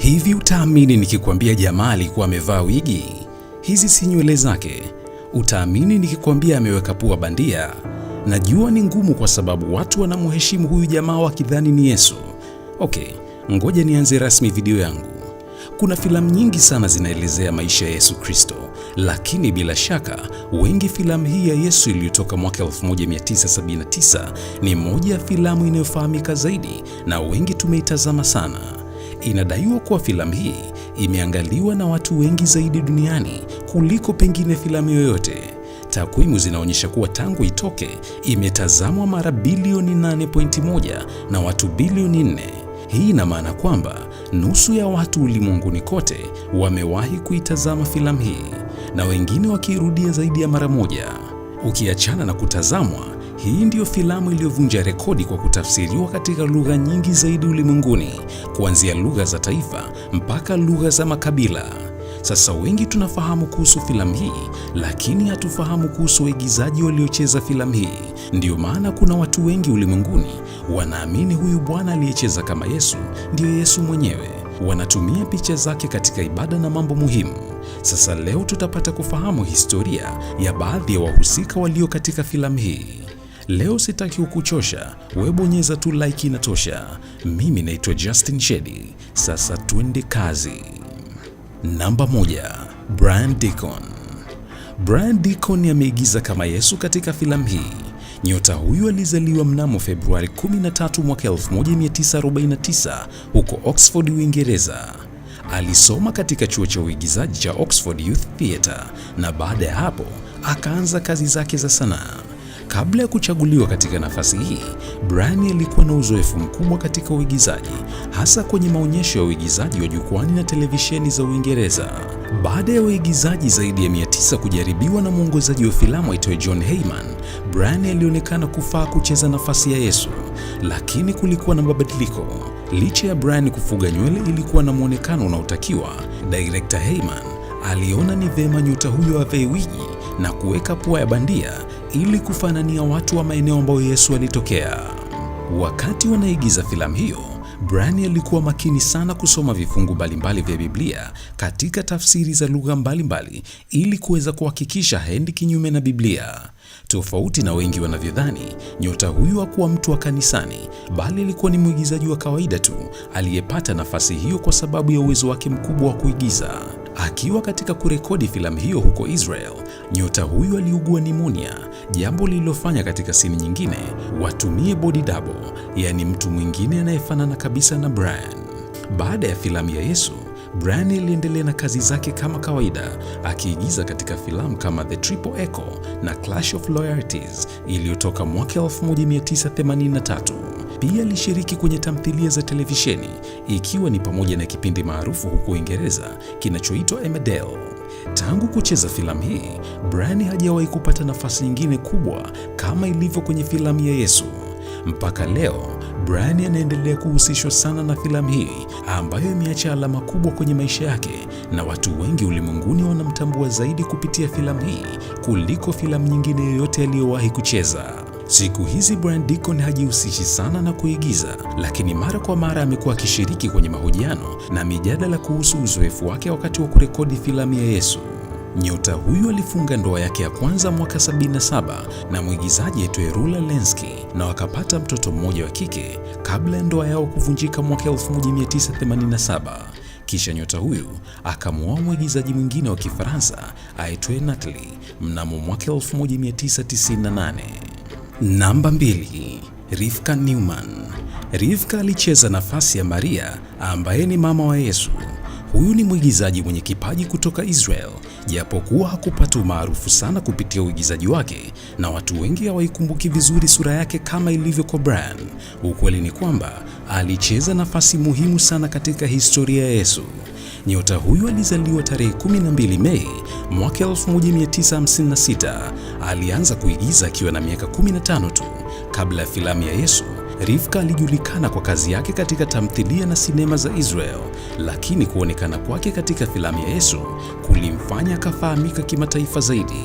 Hivi utaamini nikikwambia jamaa alikuwa amevaa wigi? Hizi si nywele zake. Utaamini nikikwambia ameweka pua bandia? Najua ni ngumu kwa sababu watu wanamheshimu huyu jamaa wakidhani ni Yesu. Okay, ngoja nianze rasmi video yangu. Kuna filamu nyingi sana zinaelezea maisha ya Yesu Kristo, lakini bila shaka wengi filamu hii ya Yesu iliyotoka mwaka 1979 ni moja ya filamu inayofahamika zaidi na wengi tumeitazama sana. Inadaiwa kuwa filamu hii imeangaliwa na watu wengi zaidi duniani kuliko pengine filamu yoyote. Takwimu zinaonyesha kuwa tangu itoke imetazamwa mara bilioni 8.1 na watu bilioni 4. Hii ina maana kwamba nusu ya watu ulimwenguni kote wamewahi kuitazama filamu hii, na wengine wakiirudia zaidi ya mara moja. Ukiachana na kutazamwa, hii ndiyo filamu iliyovunja rekodi kwa kutafsiriwa katika lugha nyingi zaidi ulimwenguni, kuanzia lugha za taifa mpaka lugha za makabila. Sasa wengi tunafahamu kuhusu filamu hii, lakini hatufahamu kuhusu waigizaji waliocheza filamu hii. Ndiyo maana kuna watu wengi ulimwenguni wanaamini huyu bwana aliyecheza kama Yesu ndiyo Yesu mwenyewe. Wanatumia picha zake katika ibada na mambo muhimu. Sasa leo tutapata kufahamu historia ya baadhi ya wahusika walio katika filamu hii. Leo sitaki kukuchosha, wewe bonyeza tu like inatosha. Mimi naitwa Justin Shedi. Sasa twende kazi. Namba 1, Brian Deacon. Brian Deacon ameigiza kama Yesu katika filamu hii. Nyota huyu alizaliwa mnamo Februari 13 mwaka 1949 huko Oxford, Uingereza. Alisoma katika chuo cha uigizaji cha Oxford Youth Theatre na baada ya hapo akaanza kazi zake za sanaa. Kabla ya kuchaguliwa katika nafasi hii, Brian alikuwa na uzoefu mkubwa katika uigizaji, hasa kwenye maonyesho ya uigizaji wa jukwani na televisheni za Uingereza. Baada ya waigizaji zaidi ya 900 kujaribiwa na mwongozaji wa filamu aitwaye John Heyman, Brian alionekana kufaa kucheza nafasi ya Yesu, lakini kulikuwa na mabadiliko. Licha ya Brian kufuga nywele ilikuwa na muonekano unaotakiwa, Director Heyman aliona ni vema nyota huyo avae wigi na kuweka pua ya bandia ili kufanania watu wa maeneo ambayo Yesu alitokea. Wakati wanaigiza filamu hiyo, Brian alikuwa makini sana kusoma vifungu mbalimbali vya Biblia katika tafsiri za lugha mbalimbali ili kuweza kuhakikisha haendi kinyume na Biblia. Tofauti na wengi wanavyodhani, nyota huyu hakuwa mtu wa kanisani, bali alikuwa ni mwigizaji wa kawaida tu aliyepata nafasi hiyo kwa sababu ya uwezo wake mkubwa wa kuigiza. Akiwa katika kurekodi filamu hiyo huko Israel, nyota huyu aliugua pneumonia, jambo lililofanya katika sini nyingine watumie body double, yani mtu mwingine anayefanana kabisa na Brian. Baada ya filamu ya Yesu, Brian aliendelea na kazi zake kama kawaida, akiigiza katika filamu kama The Triple Echo na Clash of Loyalties iliyotoka mwaka 1983. Pia alishiriki kwenye tamthilia za televisheni, ikiwa ni pamoja na kipindi maarufu huko Uingereza kinachoitwa Emmerdale. Tangu kucheza filamu hii, Brian hajawahi kupata nafasi nyingine kubwa kama ilivyo kwenye filamu ya Yesu. Mpaka leo, Brian anaendelea kuhusishwa sana na filamu hii ambayo imeacha alama kubwa kwenye maisha yake, na watu wengi ulimwenguni wanamtambua zaidi kupitia filamu hii kuliko filamu nyingine yoyote aliyowahi kucheza. Siku hizi Brian Deacon hajihusishi sana na kuigiza, lakini mara kwa mara amekuwa akishiriki kwenye mahojiano na mijadala kuhusu uzoefu wake wakati wa kurekodi filamu ya Yesu. Nyota huyu alifunga ndoa yake ya kwanza mwaka 77 na mwigizaji aitwaye Rula Lenski, na wakapata mtoto mmoja wa kike kabla ya ndoa yao kuvunjika mwaka 1987. Kisha nyota huyu akamuoa mwigizaji mwingine wa Kifaransa aitwaye Natalie mnamo mwaka 1998. Namba 2, Rivka Newman. Rivka alicheza nafasi ya Maria ambaye ni mama wa Yesu. Huyu ni mwigizaji mwenye kipaji kutoka Israel, japokuwa hakupata umaarufu sana kupitia uigizaji wake na watu wengi hawaikumbuki vizuri sura yake kama ilivyo kwa Brian. Ukweli ni kwamba alicheza nafasi muhimu sana katika historia ya Yesu. Nyota huyu alizaliwa tarehe 12 Mei mwaka 1956. Alianza kuigiza akiwa na miaka 15 tu. Kabla ya filamu ya Yesu, Rivka alijulikana kwa kazi yake katika tamthilia na sinema za Israel, lakini kuonekana kwake katika filamu ya Yesu kulimfanya akafahamika kimataifa zaidi.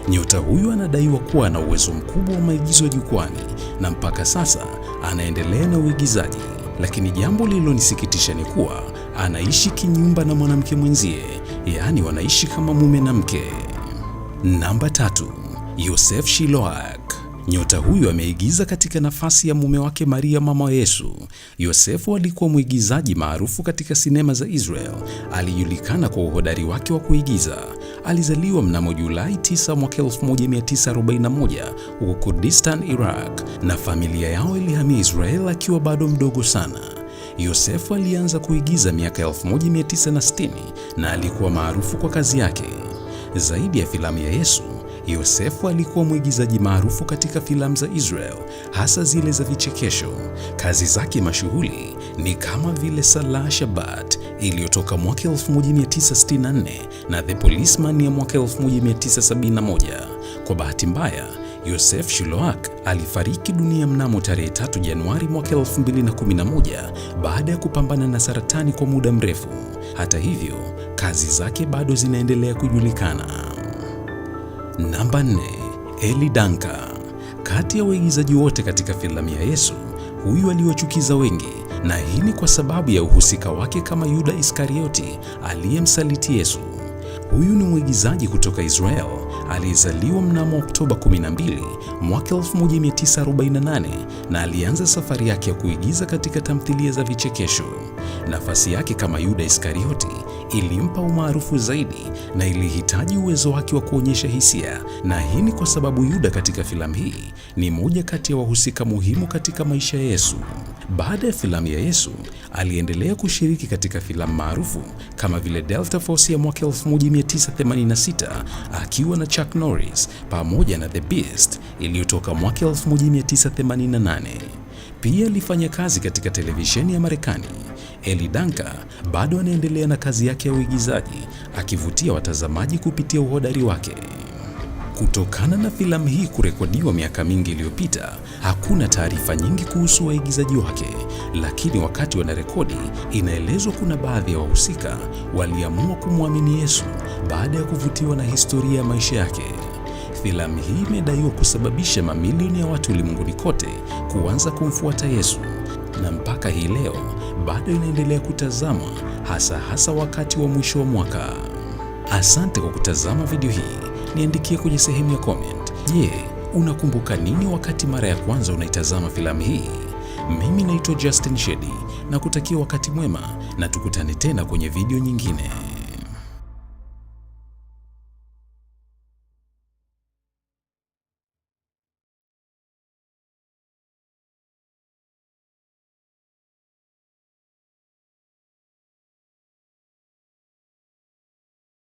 Nyota huyu anadaiwa kuwa na uwezo mkubwa wa maigizo ya jukwani na mpaka sasa anaendelea na uigizaji. Lakini jambo lililonisikitisha ni kuwa anaishi kinyumba na mwanamke mwenzie, yaani wanaishi kama mume na mke. Namba 3, Yosef Shiloach. Nyota huyu ameigiza katika nafasi ya mume wake Maria mama wa Yesu. Yosefu alikuwa mwigizaji maarufu katika sinema za Israel. Alijulikana kwa uhodari wake wa kuigiza. Alizaliwa mnamo Julai 9 mwaka 1941 huko Kurdistan, Iraq, na familia yao ilihamia Israel akiwa bado mdogo sana. Yosefu alianza kuigiza miaka 1960 na alikuwa maarufu kwa kazi yake. Zaidi ya filamu ya Yesu, Yosefu alikuwa mwigizaji maarufu katika filamu za Israel, hasa zile za vichekesho. Kazi zake mashuhuri ni kama vile Salah Shabbat iliyotoka mwaka 1964 na The Policeman ya mwaka 1971. Kwa bahati mbaya, Yosef Shiloach alifariki dunia mnamo tarehe 3 Januari mwaka 2011 baada ya kupambana na saratani kwa muda mrefu. Hata hivyo, kazi zake bado zinaendelea kujulikana. Namba 4, Eli Danker. Kati ya waigizaji wote katika filamu ya Yesu, huyu aliwachukiza wengi, na hii ni kwa sababu ya uhusika wake kama Yuda Iskarioti aliyemsaliti Yesu. Huyu ni mwigizaji kutoka Israel aliyezaliwa mnamo Oktoba 12 mwaka 1948 na alianza safari yake ya kuigiza katika tamthilia za vichekesho. Nafasi yake kama Yuda Iskarioti ilimpa umaarufu zaidi na ilihitaji uwezo wake wa kuonyesha hisia, na hii ni kwa sababu Yuda katika filamu hii ni moja kati ya wahusika muhimu katika maisha ya Yesu. Baada ya filamu ya Yesu, aliendelea kushiriki katika filamu maarufu kama vile Delta Force ya mwaka 1986 akiwa na Chuck Norris, pamoja na The Beast iliyotoka mwaka 1988. Pia alifanya kazi katika televisheni ya Marekani. Eli Danker bado anaendelea na kazi yake ya uigizaji, akivutia watazamaji kupitia uhodari wake. Kutokana na filamu hii kurekodiwa miaka mingi iliyopita, hakuna taarifa nyingi kuhusu waigizaji wake, lakini wakati wanarekodi, inaelezwa kuna baadhi ya wahusika waliamua kumwamini Yesu baada ya kuvutiwa na historia ya maisha yake. Filamu hii imedaiwa kusababisha mamilioni ya watu ulimwenguni kote kuanza kumfuata Yesu, na mpaka hii leo bado inaendelea kutazamwa, hasa wakati wa mwisho wa mwaka. Asante kwa kutazama video hii. Niandikie kwenye sehemu ya comment. Je, unakumbuka nini wakati mara ya kwanza unaitazama filamu hii? Mimi naitwa Justin Shedi na kutakia wakati mwema, na tukutane tena kwenye video nyingine.